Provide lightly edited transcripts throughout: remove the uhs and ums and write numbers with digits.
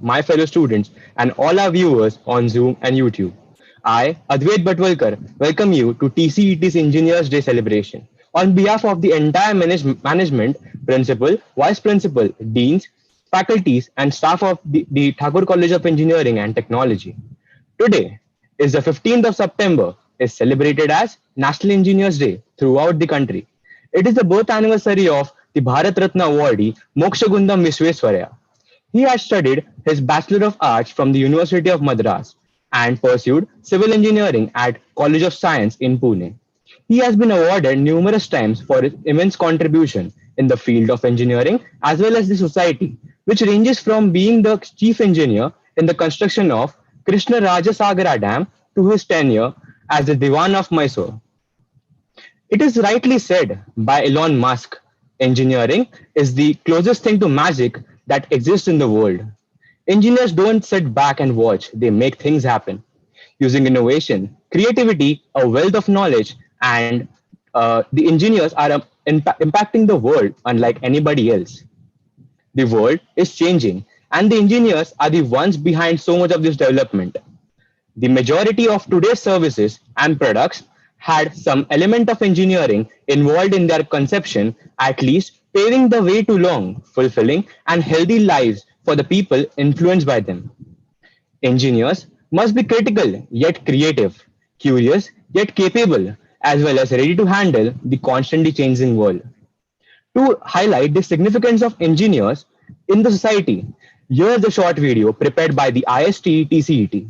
my fellow students, and all our viewers on Zoom and YouTube. I, Advait Batwalkar, welcome you to TCET's Engineers Day celebration. On behalf of the entire management, principal, vice principal, deans, faculties, and staff of the Thakur College of Engineering and Technology. Today is the 15th of September, is celebrated as National Engineers Day throughout the country. It is the birth anniversary of the Bharat Ratna awardee Mokshagundam Visvesvaraya. He has studied his Bachelor of Arts from the University of Madras and pursued civil engineering at College of Science in Pune. He has been awarded numerous times for his immense contribution in the field of engineering as well as the society, which ranges from being the chief engineer in the construction of Krishna Rajasagara Dam to his tenure as the Diwan of Mysore. It is rightly said by Elon Musk, engineering is the closest thing to magic that exists in the world. Engineers don't sit back and watch, they make things happen. Using innovation, creativity, a wealth of knowledge, and the engineers are impacting the world unlike anybody else. The world is changing, and the engineers are the ones behind so much of this development. The majority of today's services and products had some element of engineering involved in their conception, at least paving the way to long, fulfilling, and healthy lives for the people influenced by them. Engineers must be critical yet creative, curious yet capable, as well as ready to handle the constantly changing world. To highlight the significance of engineers in the society, here's the short video prepared by the ISTE.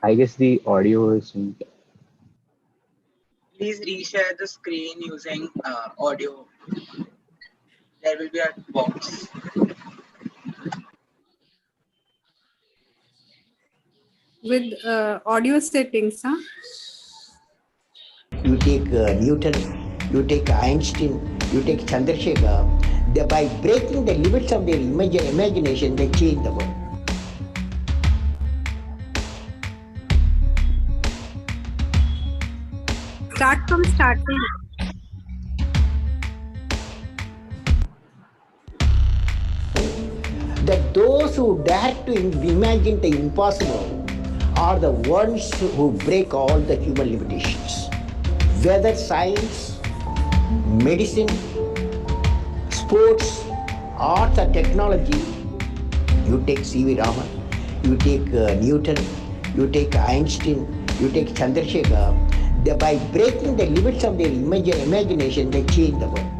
I guess the audio isn't. Please reshare the screen using audio. There will be a box. With audio settings, huh? You take Newton, you take Einstein, you take Chandrasekhar. By breaking the limits of their imagination, they change the world. Start from starting. That those who dare to imagine the impossible are the ones who break all the human limitations. Whether science, medicine, sports, arts or technology, you take C.V. Raman, you take Newton, you take Einstein, you take Chandrasekhar. By breaking the limits of their imagination, they change the world.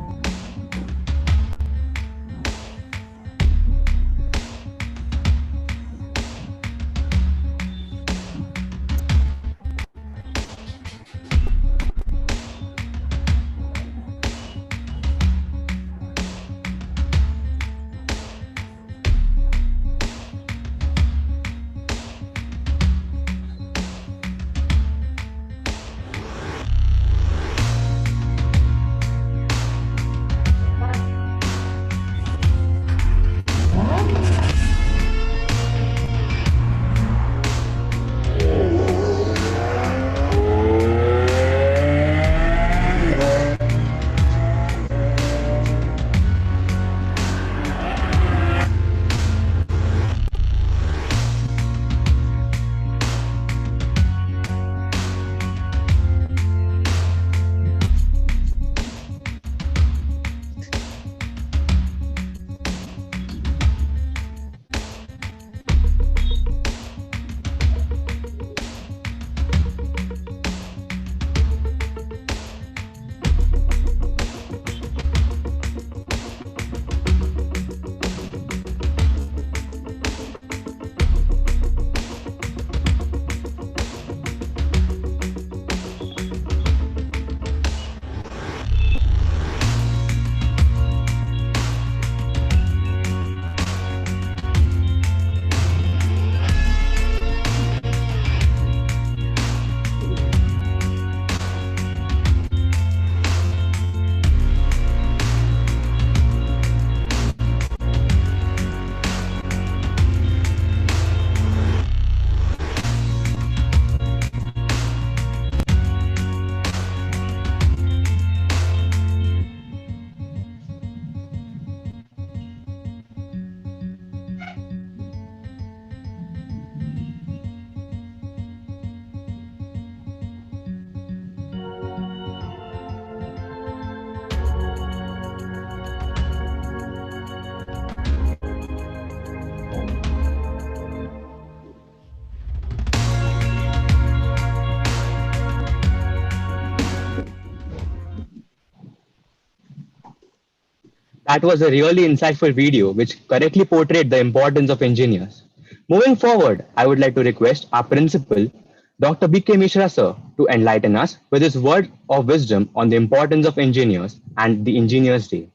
that was a really insightful video which correctly portrayed the importance of engineers. Moving forward, I would like to request our principal, Dr. B.K. Mishra sir, to enlighten us with his word of wisdom on the importance of engineers and the Engineers Day.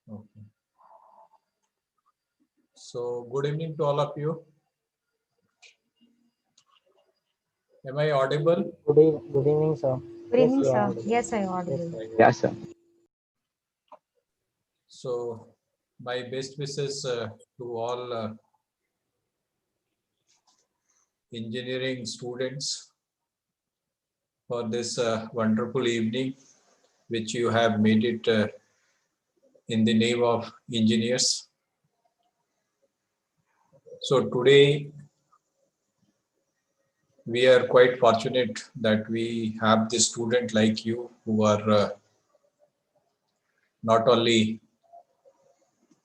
Okay. So, good evening to all of you. Am I audible? Good evening, sir. Good evening, you are sir. audible. Yes, I audible. Yes, sir. So, my best wishes to all engineering students for this wonderful evening, which you have made it in the name of engineers. So, today we are quite fortunate that we have this student like you who are not only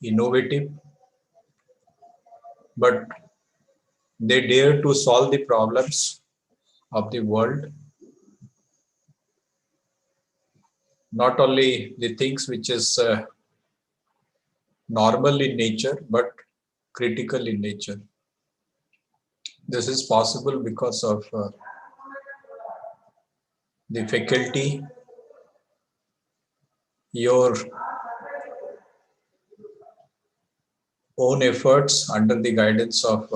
innovative, but they dare to solve the problems of the world, not only the things which is normal in nature, but critical in nature. This is possible because of the faculty, your own efforts under the guidance of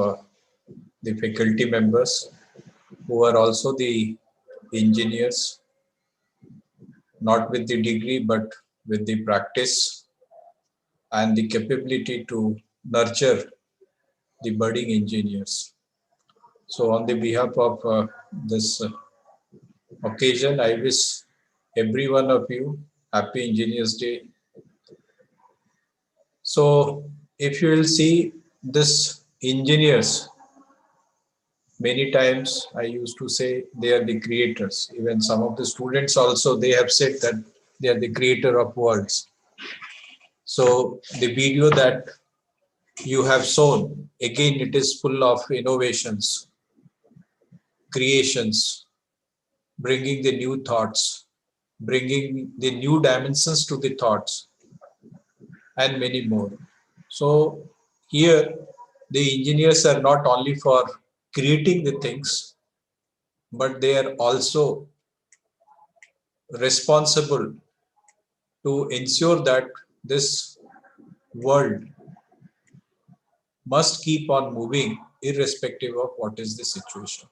the faculty members who are also the engineers, not with the degree, but with the practice and the capability to nurture the budding engineers. So on the behalf of this occasion, I wish every one of you Happy Engineers Day. So if you will see this engineers, many times I used to say they are the creators. Even some of the students also, they have said that they are the creator of worlds. So the video that you have shown, again, it is full of innovations, creations, bringing the new thoughts, bringing the new dimensions to the thoughts, and many more. So here, the engineers are not only for creating the things, but they are also responsible to ensure that this world must keep on moving irrespective of what is the situation.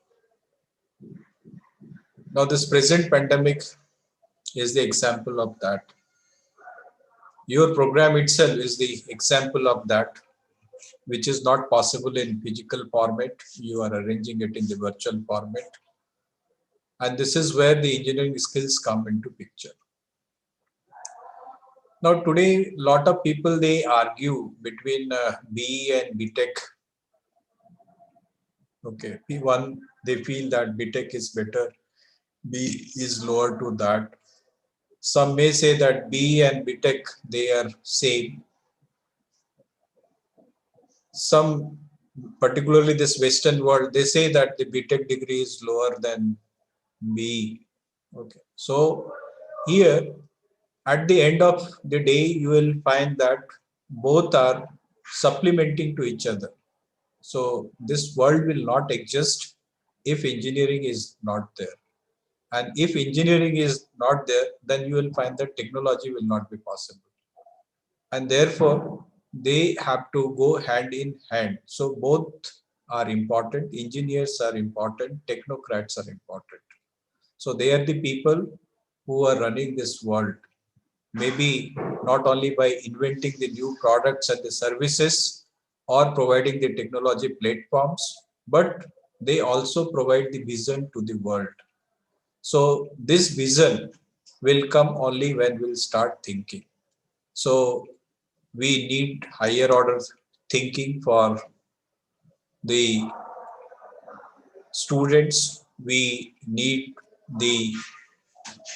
Now, this present pandemic is the example of that. Your program itself is the example of that, which is not possible in physical format. You are arranging it in the virtual format. And this is where the engineering skills come into picture. Now, today, a lot of people, they argue between BE and BTech. Okay, P1, they feel that BTech is better. B is lower to that. Some may say that B and BTech, they are same. Some, particularly this Western world, they say that the BTech degree is lower than B. Okay, so here, at the end of the day, you will find that both are supplementing to each other. So this world will not exist if engineering is not there. And if engineering is not there, then you will find that technology will not be possible. And therefore, they have to go hand in hand. So both are important. Engineers are important. Technocrats are important. So they are the people who are running this world. Maybe not only by inventing the new products and the services or providing the technology platforms, but they also provide the vision to the world. So this vision will come only when we'll start thinking. So we need higher order thinking for the students. We need the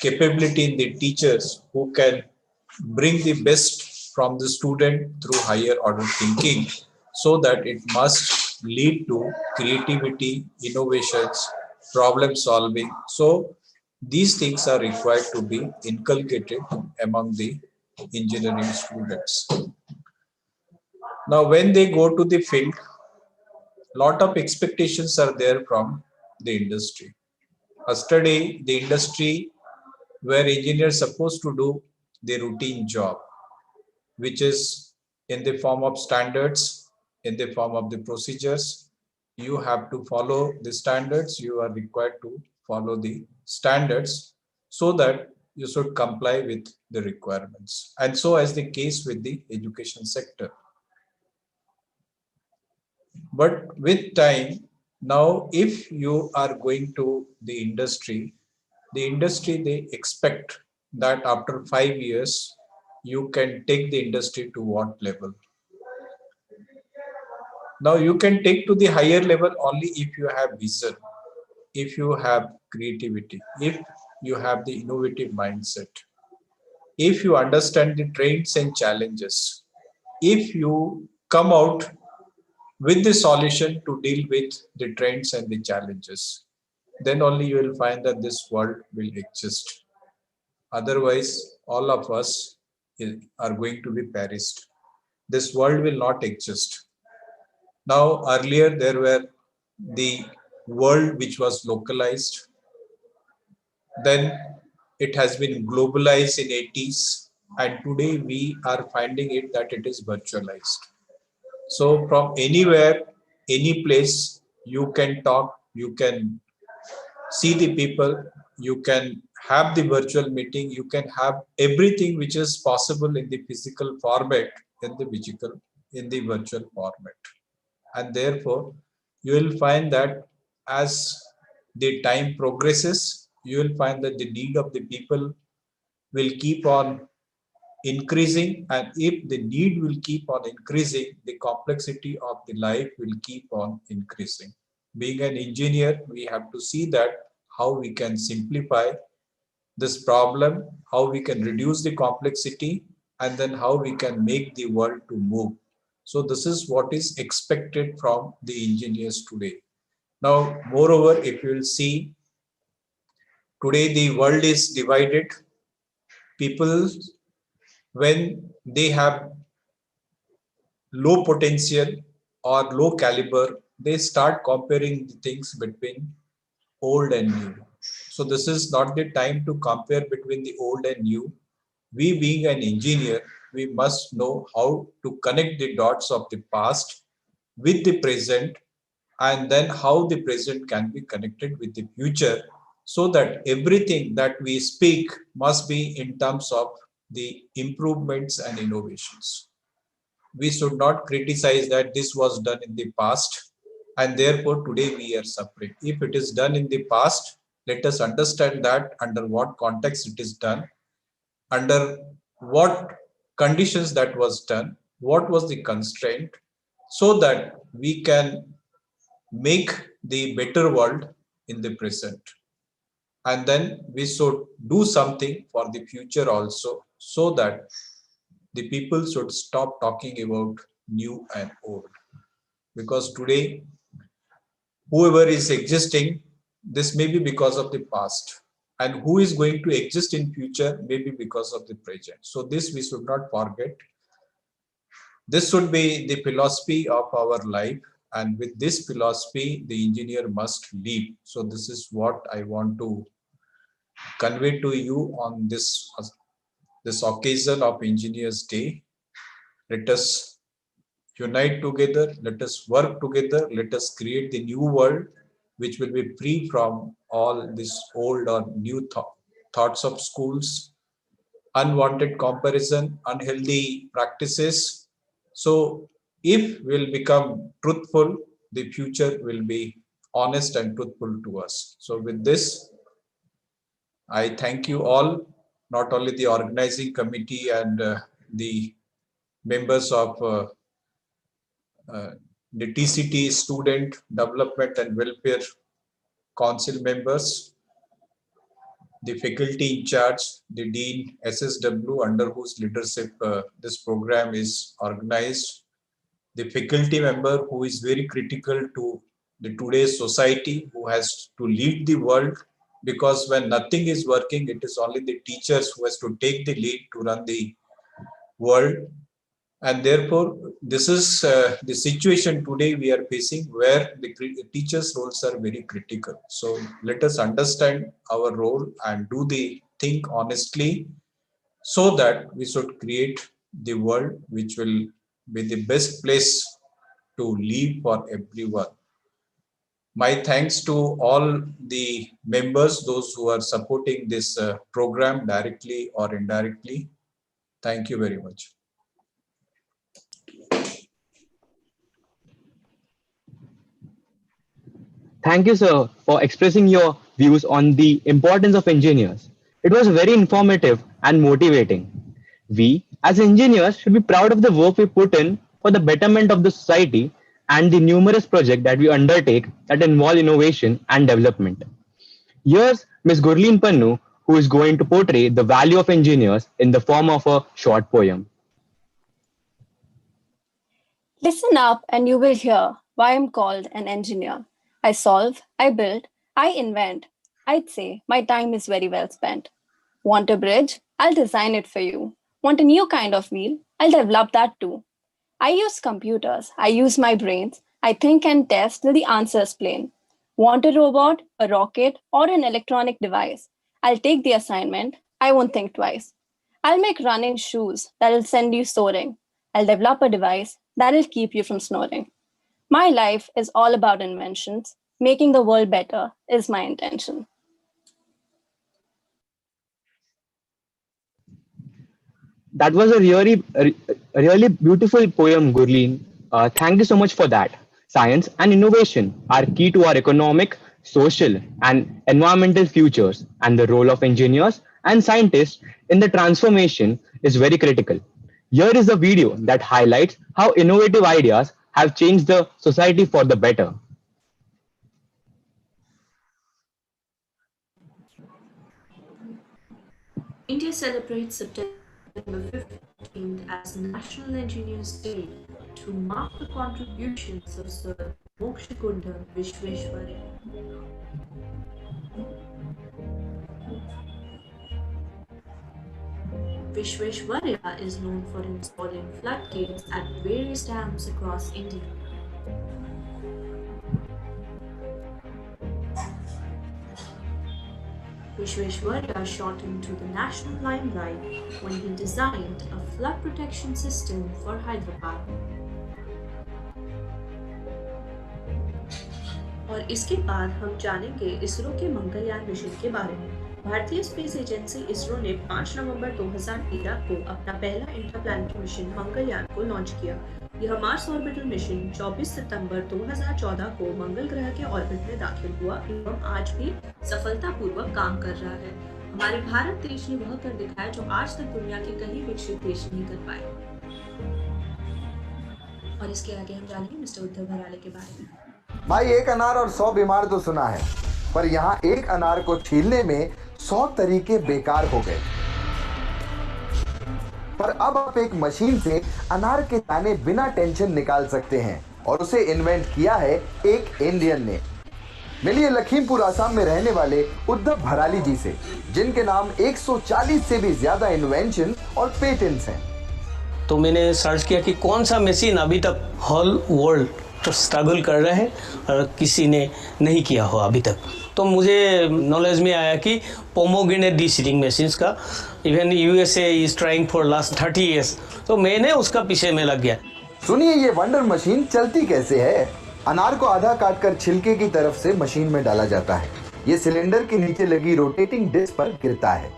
capability in the teachers who can bring the best from the student through higher order thinking, so that it must lead to creativity, innovations, problem solving. So these things are required to be inculcated among the engineering students. Now, when they go to the field, lot of expectations are there from the industry. Yesterday, the industry where engineers supposed to do the routine job, which is in the form of standards, in the form of the procedures. You have to follow the standards. You are required to follow the standards so that you should comply with the requirements. And so as the case with the education sector. But with time, now if you are going to the industry, they expect that after 5 years, you can take the industry to what level? Now you can take to the higher level only if you have vision, if you have creativity, if you have the innovative mindset, if you understand the trends and challenges, if you come out with the solution to deal with the trends and the challenges, then only you will find that this world will exist. Otherwise, all of us are going to be perished. This world will not exist. Now, earlier there were the world which was localized. Then it has been globalized in 80s, and today we are finding it that it is virtualized. So from anywhere, any place, you can talk, you can see the people, you can have the virtual meeting, you can have everything which is possible in the physical format, in the virtual format. And therefore, you will find that as the time progresses, you will find that the need of the people will keep on increasing, and if the need will keep on increasing, the complexity of the life will keep on increasing. Being an engineer, we have to see that how we can simplify this problem, how we can reduce the complexity, and then how we can make the world to move. So this is what is expected from the engineers today. Now, moreover, if you will see, today the world is divided. People, when they have low potential or low caliber, they start comparing the things between old and new. So this is not the time to compare between the old and new. We being an engineer, we must know how to connect the dots of the past with the present, and then how the present can be connected with the future, so that everything that we speak must be in terms of the improvements and innovations. We should not criticize that this was done in the past and therefore today we are suffering. If it is done in the past, let us understand that under what context it is done, under what conditions that was done, what was the constraint, so that we can make the better world in the present. And then we should do something for the future also, so that the people should stop talking about new and old. Because today, whoever is existing, this may be because of the past, and who is going to exist in future may be because of the present. So this we should not forget. This should be the philosophy of our life, and with this philosophy, the engineer must live. So this is what I want to convey to you on this occasion of Engineers Day. Let us unite together, let us work together, let us create the new world which will be free from all this old or new thoughts of schools, unwanted comparison, unhealthy practices. So if we'll become truthful, the future will be honest and truthful to us. So with this, I thank you all, not only the organizing committee and the members of the TCT Student Development and Welfare Council members, the faculty in charge, the Dean SSW under whose leadership this program is organized, the faculty member who is very critical to the today's society, who has to lead the world, because when nothing is working, it is only the teachers who has to take the lead to run the world. And therefore, this is the situation today we are facing, where the teachers' roles are very critical. So let us understand our role and do the thing honestly, so that we should create the world which will be the best place to live for everyone. My thanks to all the members, those who are supporting this program directly or indirectly. Thank you very much. Thank you, sir, for expressing your views on the importance of engineers. It was very informative and motivating. We, as engineers, should be proud of the work we put in for the betterment of the society and the numerous projects that we undertake that involve innovation and development. Here's Ms. Gurleen Pannu, who is going to portray the value of engineers in the form of a short poem. Listen up and you will hear why I'm called an engineer. I solve, I build, I invent. I'd say my time is very well spent. Want a bridge? I'll design it for you. Want a new kind of wheel? I'll develop that too. I use computers, I use my brains. I think and test till the answer is plain. Want a robot, a rocket, or an electronic device? I'll take the assignment, I won't think twice. I'll make running shoes that'll send you soaring. I'll develop a device that'll keep you from snoring. My life is all about inventions. Making the world better is my intention. That was a really beautiful poem, Gurleen. Thank you so much for that. Science and innovation are key to our economic, social, and environmental futures, and the role of engineers and scientists in the transformation is very critical. Here is a video that highlights how innovative ideas have changed the society for the better. India celebrates September 15th as National Engineers Day to mark the contributions of Sir Mokshagunda Vishveshwarya. Vishveshwarya is known for installing floodgates at various dams across India. Vishveshwarya shot into the national limelight when he designed a flood protection system for Hyderabad. और इसके बाद हम जानेंगे इसरो के Mangalyaan mission के बारे में। भारतीय स्पेस एजेंसी इसरो ने 5 नवंबर 2013 को अपना पहला इंटरप्लैनेटरी मिशन मंगलयान को लॉन्च किया। यह मार्स ऑर्बिटल मिशन 24 सितंबर 2014 को मंगल ग्रह के ऑर्बिट में दाखिल हुआ एवं आज भी सफलतापूर्वक काम कर रहा है। हमारे भारत देश ने वह कर दिखाया जो आज तक दुनिया के कई विकसित देश नहीं कर पाए। और इसके आगे हम जानेंगे मिस्टर उद्धव भराले के बारे में। भाई, एक अनार और 100 बीमार तो सुना है, पर यहाँ एक अनार को छीलने में 100 तरीके बेकार हो गए। पर अब आप एक मशीन से अनार के दाने बिना टेंशन निकाल सकते हैं और उसे इन्वेंट किया है एक इंडियन ने। मिलिए लखीमपुर आसाम में रहने वाले उद्धव भराली जी से, जिनके नाम 140 से भी ज्यादा इन्वेंशन और पेटेंट्स हैं। तो मैंने सर्च किया कि कौन सा मशीन अभी तक होल वर्ल्ड तो स्ट्रगल कर रहे हैं और किसी ने नहीं किया हो अभी तक। तो मुझे नॉलेज में आया कि पोमोग्रेनेट डीसीडिंग मशीन्स का even USA is trying for last 30 years. तो मैंने उसका पीछे में लग गया। सुनिए ये वंडर मशीन चलती कैसे है। अनार को आधा काटकर छिलके की तरफ से मशीन में डाला जाता है। ये सिलेंडर के नीचे लगी रोटेटिंग डिस्क पर गिरता है।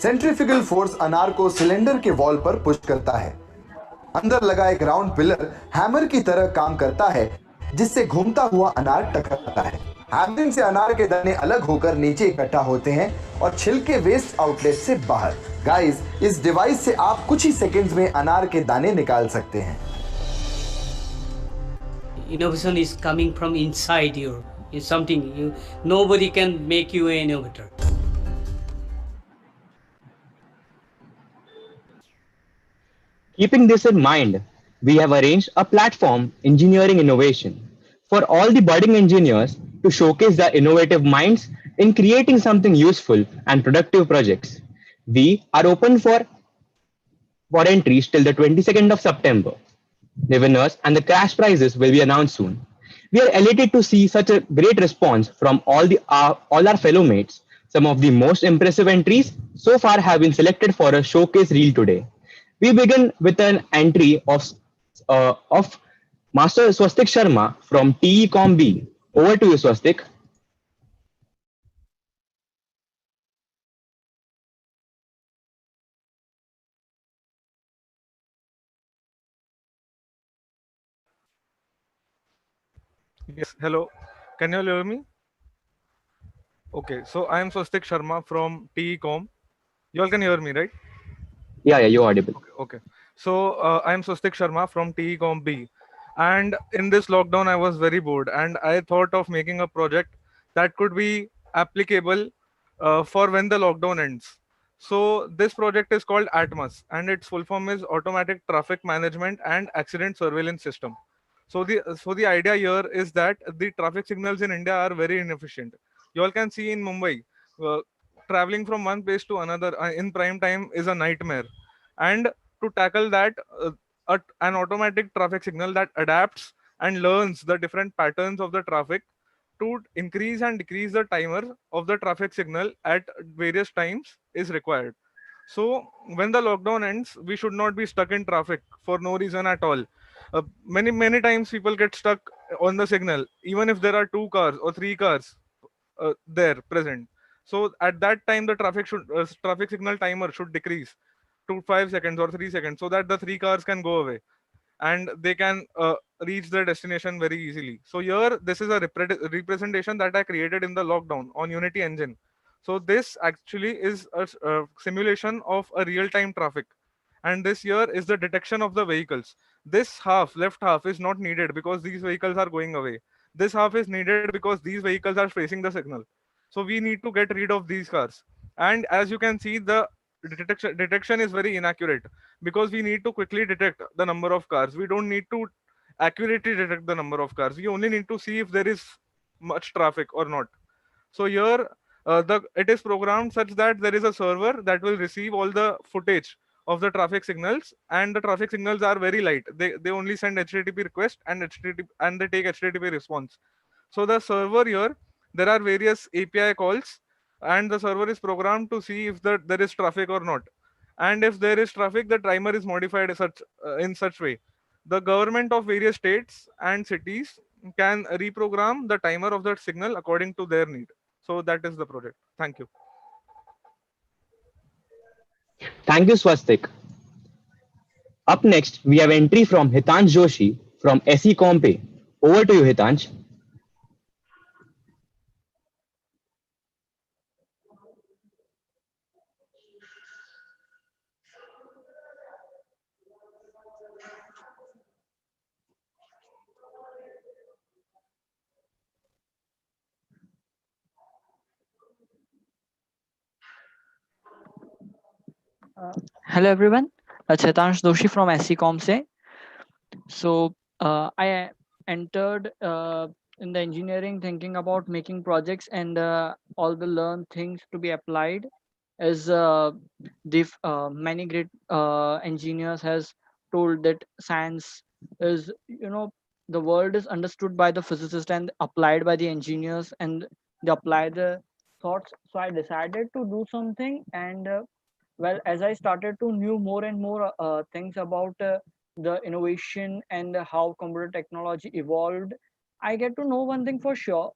सेंट्रीफ्यूगल फोर्स अनार को सिलेंडर के वॉल पर पुश करता है। अंदर लगा एक राउंड पिलर हैमर की तरह काम करता है, जिससे घूमता हुआ अनार टकराता है। हैमरिंग से अनार के दाने अलग होकर नीचे इकट्ठा होते हैं और छिलके वेस्ट आउटलेट से बाहर। गाइस, इस डिवाइस से आप कुछ ही सेकंड्स में अनार के दाने निकाल सकते हैं। innovation is coming from inside you. It's something you nobody can make you an innovator. Keeping this in mind, we have arranged a platform, Engineering Innovation, for all the budding engineers to showcase their innovative minds in creating something useful and productive projects. We are open for entries till the 22nd of September. The winners and the cash prizes will be announced soon. We are elated to see such a great response from all our fellow mates. Some of the most impressive entries so far have been selected for a showcase reel today. We begin with an entry of Master Swastik Sharma from TECOM B. Over to you, Swastik. Yes, hello. Can you all hear me? Okay, so I am Swastik Sharma from TECOM. You all can hear me, right? Yeah, you're audible. Okay. So I am Swastik Sharma from TECOM B. And in this lockdown, I was very bored and I thought of making a project that could be applicable for when the lockdown ends. So this project is called ATMOS and its full form is Automatic Traffic Management and Accident Surveillance System. So the idea here is that the traffic signals in India are very inefficient. You all can see in Mumbai, uh, traveling from one place to another in prime time is a nightmare. And to tackle that, an automatic traffic signal that adapts and learns the different patterns of the traffic to increase and decrease the timer of the traffic signal at various times is required. So when the lockdown ends, we should not be stuck in traffic for no reason at all. Many times people get stuck on the signal, even if there are two cars or three cars there present. So at that time, the traffic signal timer should decrease to 5 seconds or 3 seconds, so that the three cars can go away and they can reach their destination very easily. So here, this is a representation that I created in the lockdown on Unity Engine. So this actually is a simulation of a real-time traffic. And this here is the detection of the vehicles. This half, left half, is not needed because these vehicles are going away. This half is needed because these vehicles are facing the signal. So we need to get rid of these cars. And as you can see, the detection is very inaccurate because we need to quickly detect the number of cars. We don't need to accurately detect the number of cars. We only need to see if there is much traffic or not. So here, the it is programmed such that there is a server that will receive all the footage of the traffic signals, and the traffic signals are very light. They only send HTTP request and they take HTTP response. So the server here, there are various API calls, and the server is programmed to see if there is traffic or not. And if there is traffic, the timer is modified in such way. The government of various states and cities can reprogram the timer of that signal according to their need. So that is the project. Thank you. Thank you, Swastik. Up next, we have entry from Hitansh Joshi from SE Compe. Over to you, Hitansh. Hello everyone, it's Hitansh Doshi from SECOM Se. So I entered in the engineering thinking about making projects and all the learned things to be applied as many great engineers has told that science is, the world is understood by the physicists and applied by the engineers, and they apply the thoughts. So I decided to do something, and well, as I started to knew more and more things about the innovation and how computer technology evolved, I get to know one thing for sure.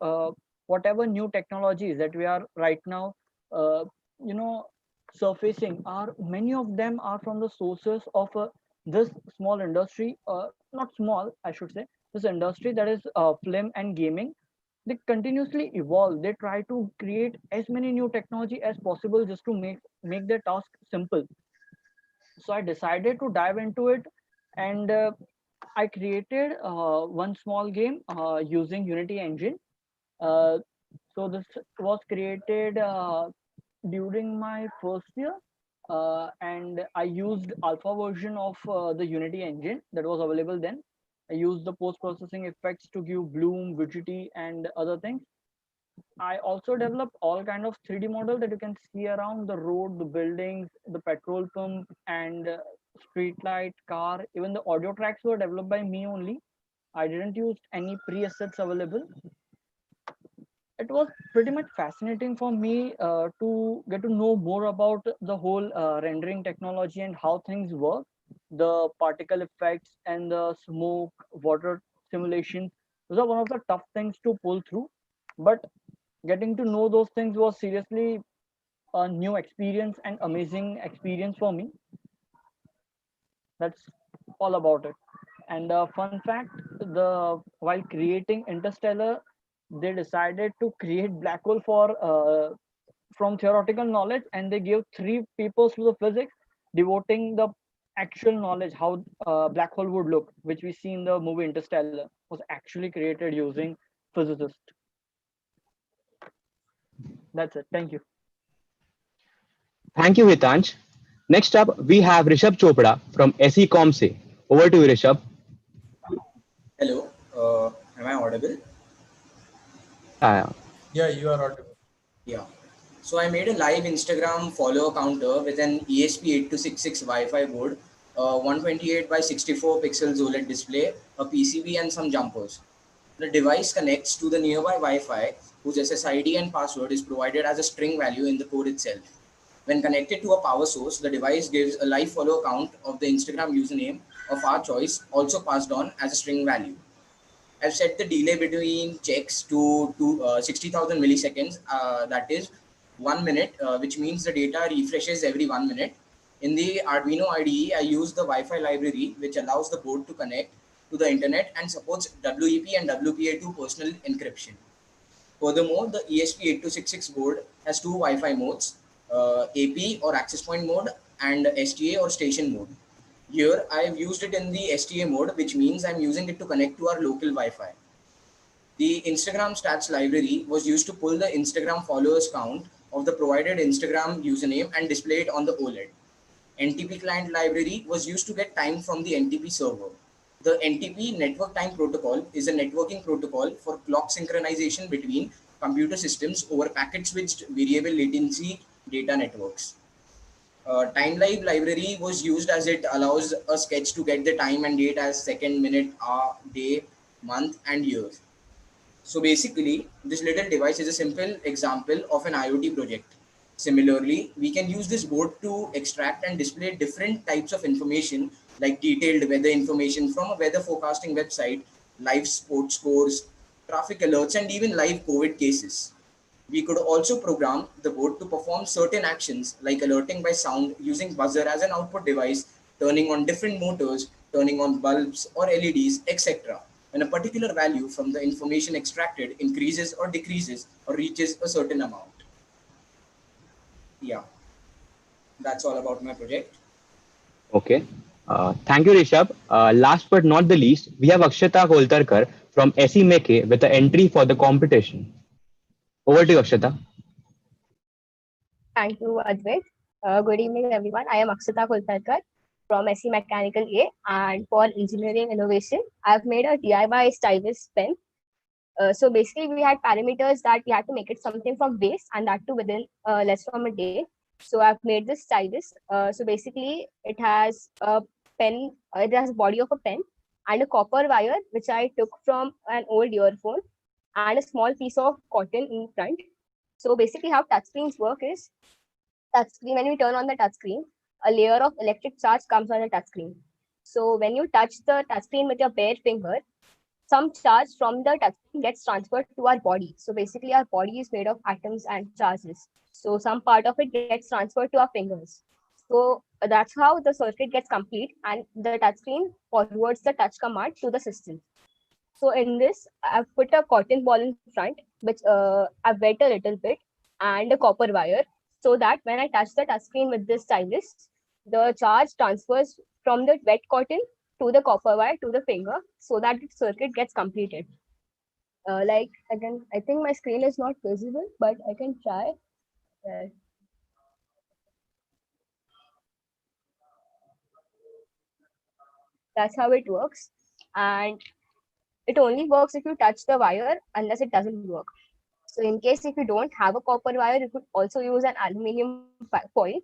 Whatever new technologies that we are right now, uh, you know, surfacing, are many of them are from the sources of this small industry, not small, I should say, this industry that is film and gaming. They continuously evolve. They try to create as many new technology as possible just to make their task simple. So I decided to dive into it, and I created one small game using Unity engine. Uh, so this was created during my first year, and I used alpha version of the Unity engine that was available then. I used the post-processing effects to give bloom, vigility, and other things. I also developed all kind of 3D model that you can see around the road, the buildings, the petrol pump, and street light, car. Even the audio tracks were developed by me only. I didn't use any presets available. It was pretty much fascinating for me to get to know more about the whole rendering technology and how things work, the particle effects and the smoke, water simulation. Those are one of the tough things to pull through, but getting to know those things was seriously a new experience and amazing experience for me. That's all about it. And fun fact, the while creating Interstellar, they decided to create black hole for from theoretical knowledge, and they gave 3 papers to the physics, devoting the actual knowledge how black hole would look, which we see in the movie Interstellar, was actually created using physicists. That's it. Thank you. Thank you, Hitansh. Next up, we have Rishabh Chopra from SE Comse. Over to you, Rishabh. Hello, am I audible? Yeah. Yeah, you are audible. Yeah. So I made a live Instagram follower counter with an ESP8266 Wi-Fi board, 128 by 64 pixels OLED display, a PCB and some jumpers. The device connects to the nearby Wi-Fi, whose SSID and password is provided as a string value in the code itself. When connected to a power source, the device gives a live follow count of the Instagram username of our choice, also passed on as a string value. I've set the delay between checks to 60,000 milliseconds, that is 1 minute, which means the data refreshes every 1 minute. In the Arduino IDE, I use the Wi-Fi library, which allows the board to connect to the internet and supports WEP and WPA2 personal encryption. Furthermore, the ESP8266 board has 2 Wi-Fi modes, AP or access point mode and STA or station mode. Here, I've used it in the STA mode, which means I'm using it to connect to our local Wi-Fi. The Instagram stats library was used to pull the Instagram followers count of the provided Instagram username and display it on the OLED. NTP client library was used to get time from the NTP server. The NTP network time protocol is a networking protocol for clock synchronization between computer systems over packet switched variable latency data networks. TimeLive library was used as it allows a sketch to get the time and date as second, minute, hour, day, month, and year. So basically, this little device is a simple example of an IoT project. Similarly, we can use this board to extract and display different types of information like detailed weather information from a weather forecasting website, live sports scores, traffic alerts, and even live COVID cases. We could also program the board to perform certain actions like alerting by sound using buzzer as an output device, turning on different motors, turning on bulbs or LEDs, etc. when a particular value from the information extracted increases or decreases or reaches a certain amount. Yeah, that's all about my project. Okay. Thank you, Rishabh. Last but not the least, we have Akshata Koltarkar from SE Meke with the entry for the competition. Over to you, Akshata. Thank you, Advait. Good evening, everyone. I am Akshata Kultarkar from SE Mechanical A, and for engineering innovation, I've made a DIY stylus pen. So basically, we had parameters that we had to make it something from waste, and that too within less from a day. So I've made this stylus. So basically, it has a pen. It has a body of a pen and a copper wire, which I took from an old earphone, and a small piece of cotton in front. So basically, how touchscreens work is touchscreen. When you turn on the touchscreen, a layer of electric charge comes on the touchscreen. So when you touch the touchscreen with your bare finger, some charge from the touchscreen gets transferred to our body. So basically, our body is made of atoms and charges. So some part of it gets transferred to our fingers. So that's how the circuit gets complete, and the touchscreen forwards the touch command to the system. So in this, I've put a cotton ball in front, which I've wet a little bit, and a copper wire, so that when I touch the touchscreen with this stylus, the charge transfers from the wet cotton to the copper wire to the finger so that the circuit gets completed. Like again, I think my screen is not visible, but I can try. Uh, that's how it works, and it only works if you touch the wire, unless it doesn't work. So in case if you don't have a copper wire, you could also use an aluminum foil.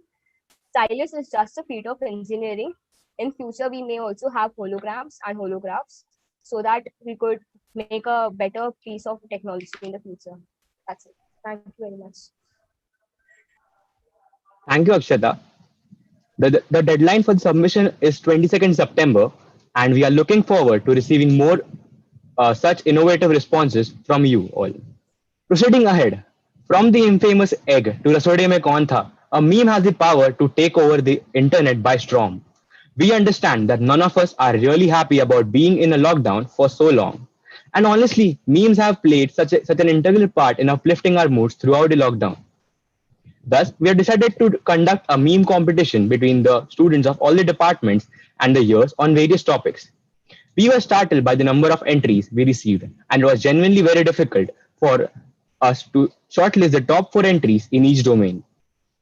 Stylus is just a feat of engineering. In future, we may also have holograms and holographs so that we could make a better piece of technology in the future. That's it. Thank you very much. Thank you, Akshata. The deadline for the submission is 22nd September, and we are looking forward to receiving more such innovative responses from you all. Proceeding ahead, from the infamous egg to Rasode mein kaun tha, a meme has the power to take over the internet by storm. We understand that none of us are really happy about being in a lockdown for so long. And honestly, memes have played such an integral part in uplifting our moods throughout the lockdown. Thus, we have decided to conduct a meme competition between the students of all the departments and the years on various topics. We were startled by the number of entries we received, and it was genuinely very difficult for us to shortlist the top 4 entries in each domain.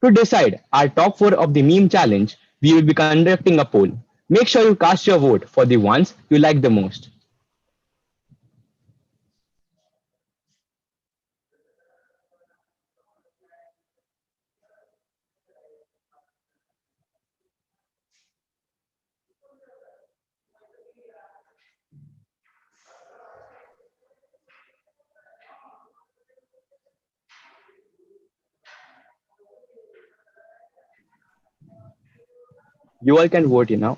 To decide our top 4 of the meme challenge, we will be conducting a poll. Make sure you cast your vote for the ones you like the most. You all can vote now.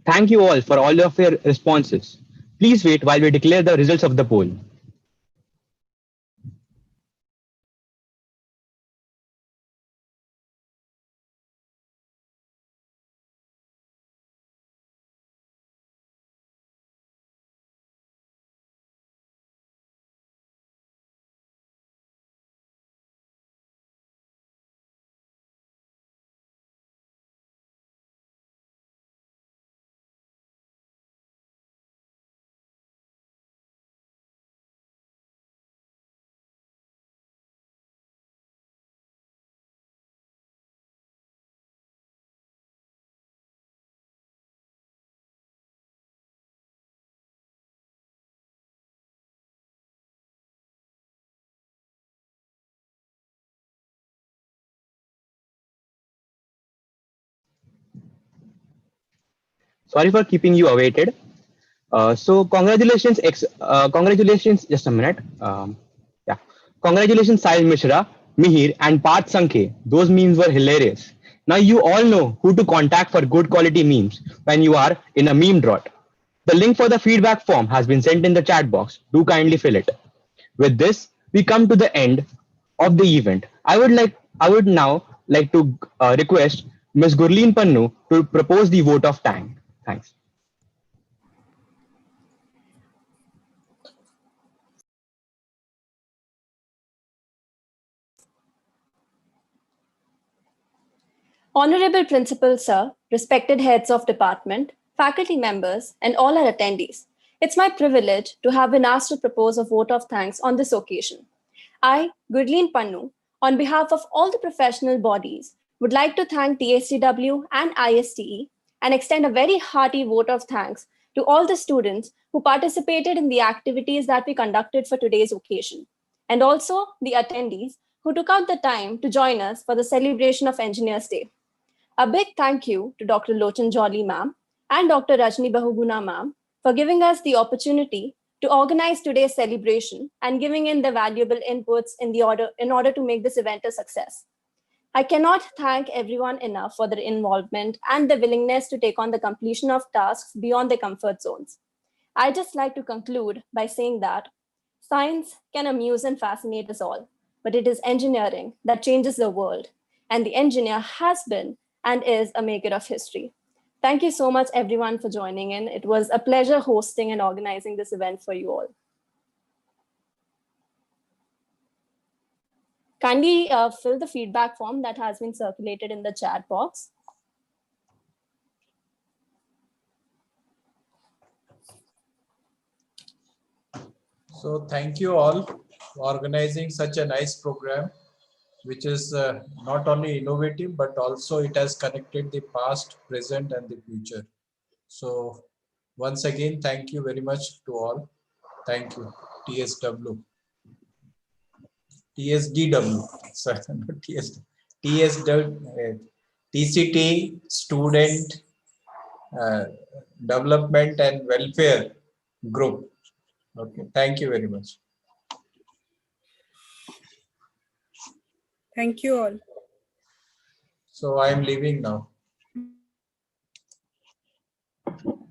Thank you all for all of your responses. Please wait while we declare the results of the poll. Sorry for keeping you awaited. So congratulations. Just a minute. Yeah, congratulations, Sahil Mishra, Mihir, and Parth Sankhe. Those memes were hilarious. Now you all know who to contact for good quality memes when you are in a meme drought. The link for the feedback form has been sent in the chat box. Do kindly fill it. With this, we come to the end of the event. I would now like to request Ms. Gurleen Pannu to propose the vote of thanks. Honorable Principal Sir, respected heads of department, faculty members, and all our attendees, it's my privilege to have been asked to propose a vote of thanks on this occasion. I, Gurleen Pannu, on behalf of all the professional bodies, would like to thank TSTW and ISTE and extend a very hearty vote of thanks to all the students who participated in the activities that we conducted for today's occasion, and also the attendees who took out the time to join us for the celebration of Engineers Day. A big thank you to Dr. Lochan Jolly ma'am and Dr. Rajni Bahuguna ma'am for giving us the opportunity to organize today's celebration and giving in the valuable inputs in order to make this event a success. I cannot thank everyone enough for their involvement and the willingness to take on the completion of tasks beyond their comfort zones. I'd just like to conclude by saying that science can amuse and fascinate us all, but it is engineering that changes the world, and the engineer has been and is a maker of history. Thank you so much, everyone, for joining in. It was a pleasure hosting and organizing this event for you all. Kindly fill the feedback form that has been circulated in the chat box. So thank you all for organizing such a nice program, which is not only innovative, but also it has connected the past, present, and the future. So once again, thank you very much to all. Thank you, TSW. TSDW, sorry, not TSW, TCT, Student Development and Welfare Group. Okay, thank you very much. Thank you all. So I am leaving now.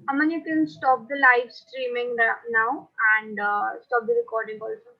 Aman, you can stop the live streaming now and stop the recording also.